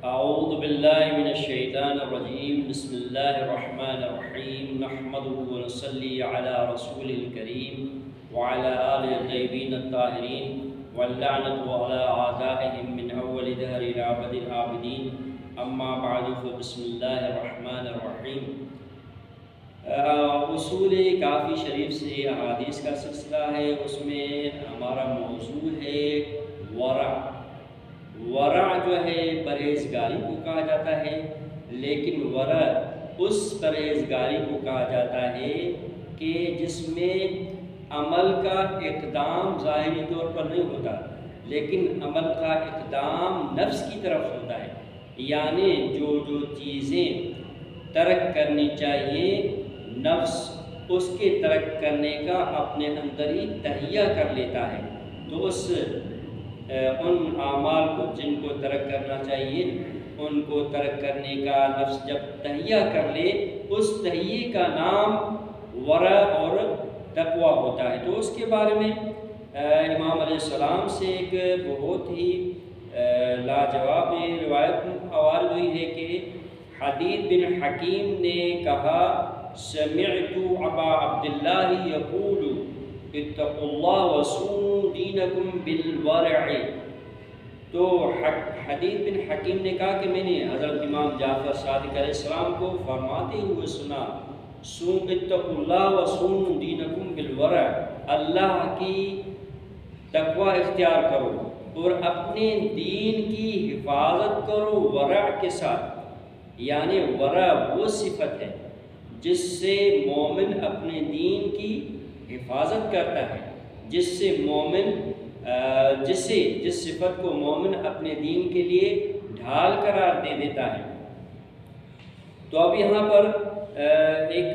اعوذ باللہ من الشیطان الرجیم بسم اللہ الرحمن الرحیم نحمده ونصلی علی رسول الکریم وعلی آلہ الطیبین الطاہرین واللعنۃ علی اعدائهم من اول دہر الی ابد الآبدین اما بعد فبسم اللہ الرحمن الرحیم۔ اصول کافی شریف سے احادیث کا سلسلہ ہے، اس میں ہمارا موضوع ہے ورع۔ ورع جو ہے پرہیزگاری کو کہا جاتا ہے، لیکن ورع اس پرہیزگاری کو کہا جاتا ہے کہ جس میں عمل کا اقدام ظاہری طور پر نہیں ہوتا، لیکن عمل کا اقدام نفس کی طرف ہوتا ہے، یعنی جو چیزیں ترک کرنی چاہیے نفس اس کے ترک کرنے کا اپنے اندر ہی تہیہ کر لیتا ہے۔ تو ان اعمال کو جن کو ترک کرنا چاہیے ان کو ترک کرنے کا نفس جب تہیہ کر لے، اس تہیے کا نام ورع اور تقویٰ ہوتا ہے۔ تو اس کے بارے میں امام علیہ السلام سے ایک بہت ہی لاجواب روایت وارد ہوئی ہے کہ حدید بن حکیم نے کہا سمعت ابا عبداللہ یقول اتقوا اللہ وصونوا دینکم بالورع۔ تو حدید بن حکیم نے کہا کہ میں نے حضرت امام جعفر صادق علیہ السلام کو فرماتے ہوئے سنا اتقوا اللہ وصونوا دینکم بالورع، اللہ کی تقوی اختیار کرو اور اپنے دین کی حفاظت کرو ورع کے ساتھ۔ یعنی ورع وہ صفت ہے جس سے مومن اپنے دین کی حفاظت کرتا ہے، جس صفت کو مومن اپنے دین کے لیے ڈھال قرار دے دیتا ہے۔ تو اب یہاں پر ایک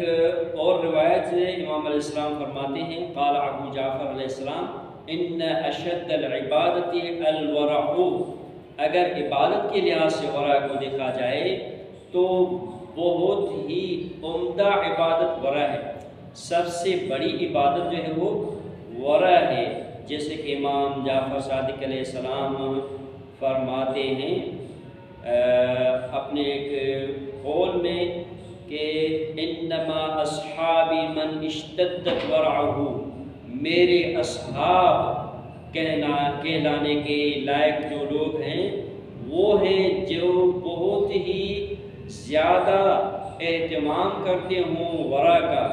اور روایت سے امام علیہ السلام فرماتے ہیں قال ابو جعفر علیہ السلام ان اشد العبادت الورع۔ اگر عبادت کے لحاظ سے ورع کو دیکھا جائے تو بہت ہی عمدہ عبادت ورع ہے، سب سے بڑی عبادت جو ہے وہ ورع ہے، جیسے کہ امام جعفر صادق علیہ السلام فرماتے ہیں اپنے ایک قول میں کہ انما اصحابی من اشتدت ورعہ، میرے اصحاب کہلانے کے لائق جو لوگ ہیں وہ ہیں جو بہت ہی زیادہ اہتمام کرتے ہوں ورع کا،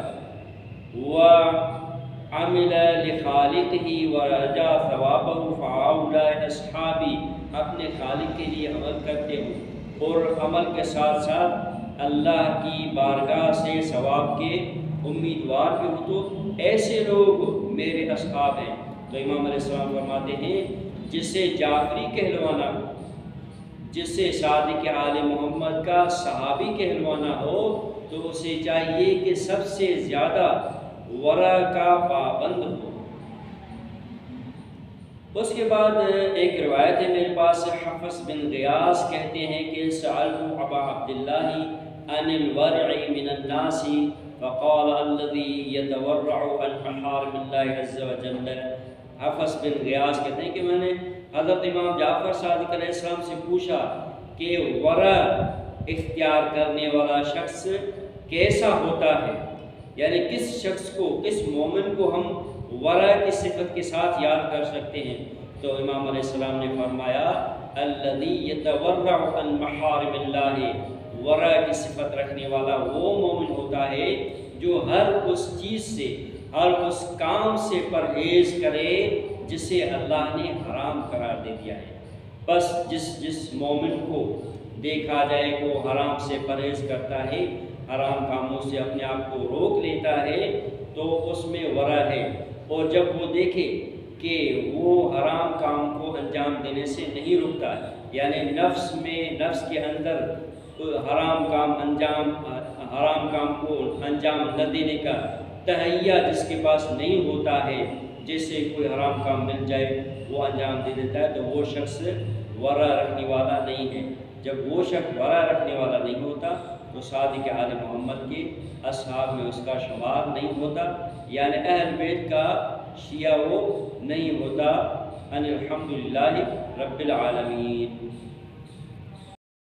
وعمل لخالقہ ورجا ثوابہ فہؤلاء اصحابی، اپنے خالق کے لیے عمل کرتے ہوں اور عمل کے ساتھ ساتھ اللہ کی بارگاہ سے ثواب کے امیدوار بھی ہوں، تو ایسے لوگ میرے اصحاب ہیں۔ تو امام علیہ السلام فرماتے ہیں جسے جعفری کہلوانا، جسے صادق آل محمد کا صحابی کہلوانا ہو تو اسے چاہیے کہ سب سے زیادہ ورع کا پابند ہو۔ اس کے بعد ایک روایت ہے میرے پاس، حفص بن غیاث کہتے ہیں کہ سألت ابا عبداللہ عن الورع من الناس فقال الذي يتورع عن محارم اللہ عز وجل۔ حفص بن غیاث کہتے ہیں کہ میں نے حضرت امام جعفر صادق علیہ السلام سے پوچھا کہ ورع اختیار کرنے والا شخص کیسا ہوتا ہے، یعنی کس شخص کو، کس مومن کو ہم ورع کی صفت کے ساتھ یاد کر سکتے ہیں؟ تو امام علیہ السلام نے فرمایا الذی یتورع عن محارم اللہ، ورع کی صفت رکھنے والا وہ مومن ہوتا ہے جو ہر اس چیز سے، ہر اس کام سے پرہیز کرے جسے اللہ نے حرام قرار دے دیا ہے۔ بس جس مومن کو دیکھا جائے کہ وہ حرام سے پرہیز کرتا ہے، حرام کاموں سے اپنے آپ کو روک لیتا ہے، تو اس میں ورع ہے۔ اور جب وہ دیکھے کہ وہ حرام کام کو انجام دینے سے نہیں رکتا، یعنی نفس کے اندر حرام کام کو انجام نہ دینے کا تہیہ جس کے پاس نہیں ہوتا ہے، جسے کوئی حرام کام مل جائے وہ انجام دے دیتا ہے، تو وہ شخص ورع رکھنے والا نہیں ہے۔ جب وہ شخص ورع رکھنے والا نہیں ہوتا تو صادق آل محمد کے اصحاب میں اس کا شمار نہیں ہوتا، یعنی اہل بیت کا شیعہ وہ نہیں ہوتا۔ الحمدللہ رب العالمین۔